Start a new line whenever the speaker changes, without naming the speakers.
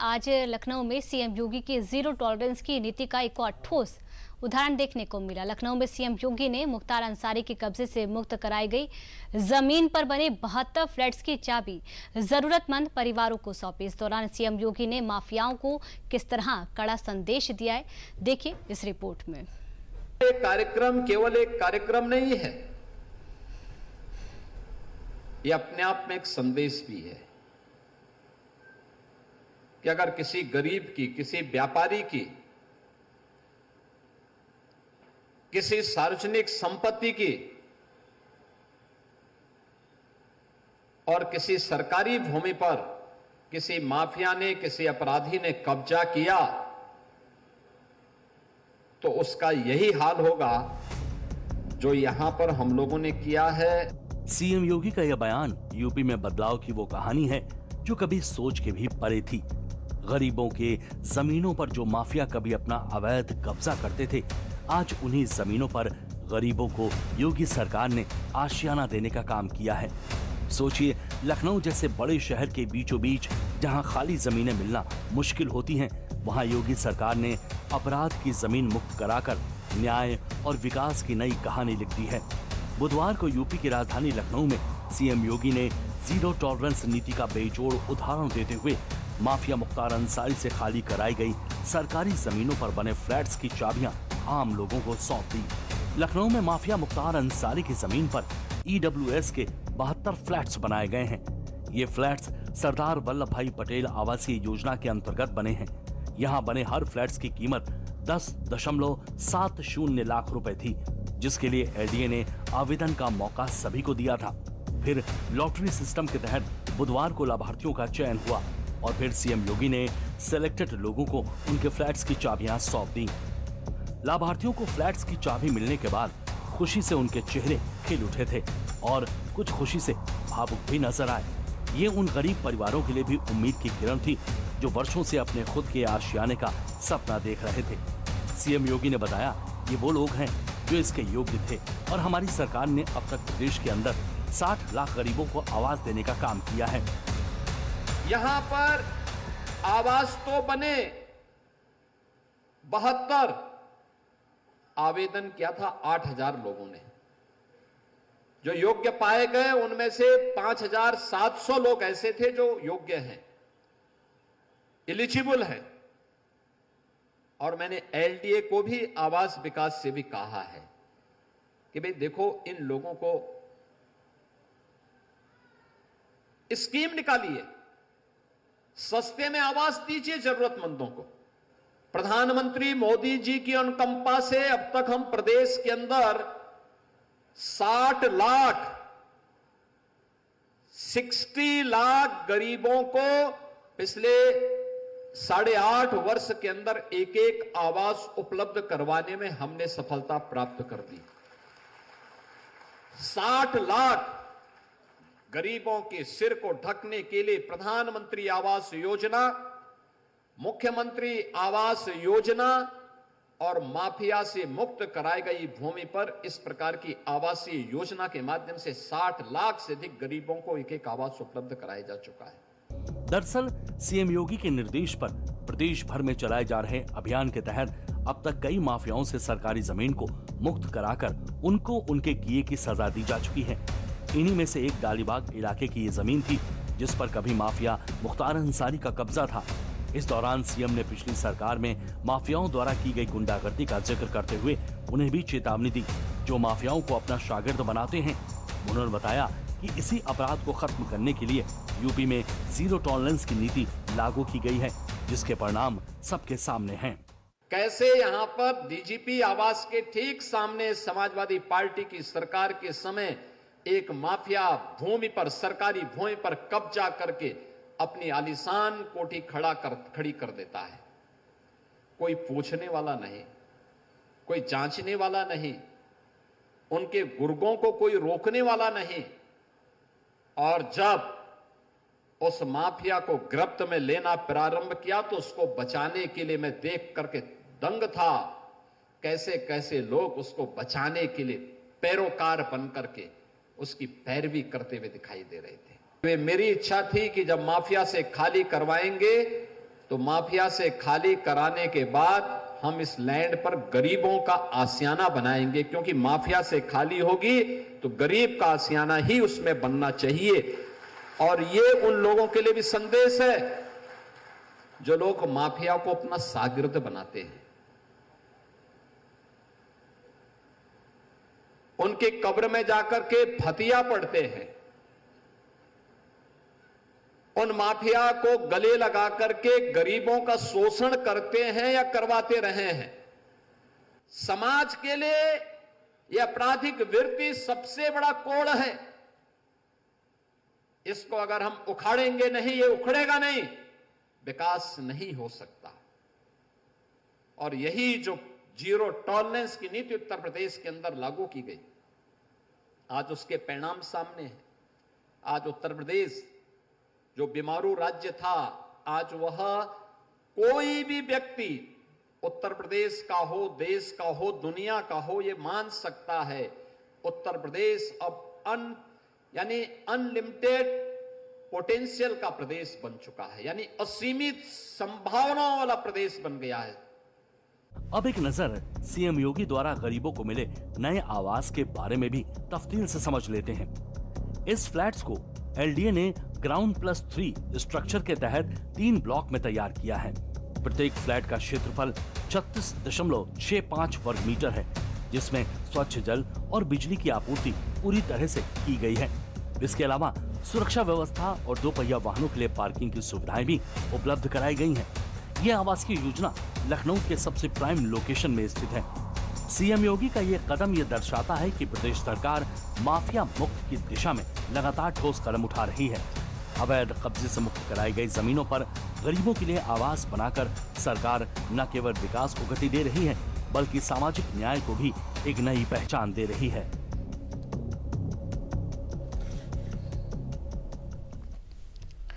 आज लखनऊ में सीएम योगी की जीरो टॉलरेंस की नीति का एक और ठोस उदाहरण देखने को मिला। लखनऊ में सीएम योगी ने मुख्तार अंसारी के कब्जे से मुक्त कराई गई जमीन पर बने 72 फ्लैट्स की चाबी जरूरतमंद परिवारों को सौंपी। इस दौरान सीएम योगी ने माफियाओं को किस तरह कड़ा संदेश दिया है, देखिए इस रिपोर्ट में।
कार्यक्रम केवल एक कार्यक्रम नहीं है, यह अपने आप में एक संदेश भी है कि अगर किसी गरीब की, किसी व्यापारी की, किसी सार्वजनिक संपत्ति की और किसी सरकारी भूमि पर किसी माफिया ने, किसी अपराधी ने कब्जा किया तो उसका यही हाल होगा जो यहां पर हम लोगों ने किया है।
सीएम योगी का यह बयान यूपी में बदलाव की वो कहानी है जो कभी सोच के भी परे थी। गरीबों के जमीनों पर जो माफिया कभी अपना अवैध कब्जा करते थे, आज उन्हीं जमीनों पर गरीबों को योगी सरकार ने आशियाना देने का काम किया है। सोचिए, लखनऊ जैसे बड़े शहर के बीचों बीच जहां खाली जमीनें मिलना मुश्किल होती हैं, वहां योगी सरकार ने अपराध की जमीन मुक्त कराकर न्याय और विकास की नई कहानी लिख दी है। बुधवार को यूपी की राजधानी लखनऊ में सीएम योगी ने जीरो टॉलरेंस नीति का बेजोड़ उदाहरण देते हुए माफिया मुख्तार अंसारी से खाली कराई गई सरकारी जमीनों पर बने फ्लैट्स की चाबियां आम लोगों को सौंप दी। लखनऊ में माफिया मुख्तार अंसारी की जमीन पर EWS के 72 फ्लैट्स बनाए गए हैं। ये फ्लैट्स सरदार वल्लभ भाई पटेल आवासीय योजना के अंतर्गत बने हैं। यहाँ बने हर फ्लैट्स की कीमत 10.70 लाख रुपए थी, जिसके लिए LDA ने आवेदन का मौका सभी को दिया था। फिर लॉटरी सिस्टम के तहत बुधवार को लाभार्थियों का चयन हुआ और फिर सीएम योगी ने सिलेक्टेड लोगों को उनके फ्लैट्स की चाबियां सौंप दी। लाभार्थियों को फ्लैट्स की चाबी मिलने के बाद खुशी से उनके चेहरे खिल उठे थे और कुछ खुशी से भावुक भी नजर आए। ये उन गरीब परिवारों के लिए भी उम्मीद की किरण थी जो वर्षों से अपने खुद के आशियाने का सपना देख रहे थे। सीएम योगी ने बताया, ये वो लोग हैं जो इसके योग्य थे और हमारी सरकार ने अब तक प्रदेश के अंदर 60 लाख गरीबों को आवास देने का काम किया है।
यहां पर आवास तो बने, 72 आवेदन किया था 8000 लोगों ने। जो योग्य पाए गए उनमें से 5700 लोग ऐसे थे जो योग्य हैं, एलिजिबल हैं। और मैंने LDA को भी आवास विकास से भी कहा है कि भाई देखो, इन लोगों को स्कीम निकालिए, सस्ते में आवास दीजिए जरूरतमंदों को। प्रधानमंत्री मोदी जी की अनुकंपा से अब तक हम प्रदेश के अंदर 60 लाख गरीबों को पिछले 8.5 वर्ष के अंदर एक आवास उपलब्ध करवाने में हमने सफलता प्राप्त कर दी। 60 लाख गरीबों के सिर को ढकने के लिए प्रधानमंत्री आवास योजना, मुख्यमंत्री आवास योजना और माफिया से मुक्त कराई गई भूमि पर इस प्रकार की आवासीय योजना के माध्यम से 60 लाख से अधिक गरीबों को एक आवास उपलब्ध कराया जा चुका है।
दरअसल सीएम योगी के निर्देश पर प्रदेश भर में चलाए जा रहे अभियान के तहत अब तक कई माफियाओं से सरकारी जमीन को मुक्त कराकर उनको उनके किए की सजा दी जा चुकी है। इन्हीं में से एक डालीबाग इलाके की ये जमीन थी जिस पर कभी माफिया मुख्तार अंसारी का कब्जा था। इस दौरान सीएम ने पिछली सरकार में माफियाओं द्वारा की गई गुंडागर्दी का जिक्र करते हुए उन्हें भी चेतावनी दी जो माफियाओं को अपना शागिर्द बनाते हैं। उन्होंने बताया कि इसी अपराध को खत्म करने के लिए यूपी में जीरो टॉलरेंस की नीति लागू की गई है, जिसके परिणाम सबके सामने हैं।
कैसे यहाँ पर DGP आवास के ठीक सामने समाजवादी पार्टी की सरकार के समय एक माफिया भूमि पर, सरकारी भूमि पर कब्जा करके अपनी आलीशान कोठी खड़ी कर देता है। कोई पूछने वाला नहीं, कोई जांचने वाला नहीं, उनके गुर्गों को कोई रोकने वाला नहीं। और जब उस माफिया को गिरफ्त में लेना प्रारंभ किया तो उसको बचाने के लिए मैं देख करके दंग था, कैसे कैसे लोग उसको बचाने के लिए पैरोकार बन करके उसकी पैरवी करते हुए दिखाई दे रहे थे। वे मेरी इच्छा थी कि जब माफिया से खाली करवाएंगे तो माफिया से खाली कराने के बाद हम इस लैंड पर गरीबों का आशियाना बनाएंगे, क्योंकि माफिया से खाली होगी तो गरीब का आशियाना ही उसमें बनना चाहिए। और ये उन लोगों के लिए भी संदेश है जो लोग माफिया को अपना शागिर्द बनाते हैं। उनकी कब्र में जाकर के फतिया पढ़ते हैं, उन माफिया को गले लगा करके गरीबों का शोषण करते हैं या करवाते रहे हैं। समाज के लिए यह आपराधिक वृत्ति सबसे बड़ा कोड़ है। इसको अगर हम उखाड़ेंगे नहीं, ये उखड़ेगा नहीं, विकास नहीं हो सकता। और यही जो जीरो टॉलरेंस की नीति उत्तर प्रदेश के अंदर लागू की गई, आज उसके परिणाम सामने हैं। आज उत्तर प्रदेश जो बीमारू राज्य था, आज वह कोई भी व्यक्ति उत्तर प्रदेश का हो, देश का हो, दुनिया का हो, यह मान सकता है उत्तर प्रदेश अब यानी अनलिमिटेड पोटेंशियल का प्रदेश बन चुका है, यानी असीमित संभावनाओं वाला प्रदेश बन गया है।
अब एक नजर सीएम योगी द्वारा गरीबों को मिले नए आवास के बारे में भी तफसील से समझ लेते हैं। इस फ्लैट्स को एलडीए ने ग्राउंड+3 स्ट्रक्चर के तहत 3 ब्लॉक में तैयार किया है। प्रत्येक फ्लैट का क्षेत्रफल 36.65 वर्ग मीटर है, जिसमें स्वच्छ जल और बिजली की आपूर्ति पूरी तरह से की गई है। इसके अलावा सुरक्षा व्यवस्था और 2 पहिया वाहनों के लिए पार्किंग की सुविधाएं भी उपलब्ध कराई गई हैं। यह आवासीय योजना लखनऊ के सबसे प्राइम लोकेशन में स्थित है। सीएम योगी का ये कदम ये दर्शाता है कि प्रदेश सरकार माफिया मुक्त की दिशा में लगातार ठोस कदम उठा रही है। अवैध कब्जे से मुक्त कराई गई जमीनों पर गरीबों के लिए आवास बनाकर सरकार न केवल विकास को गति दे रही है, बल्कि सामाजिक न्याय को भी एक नई पहचान दे रही है।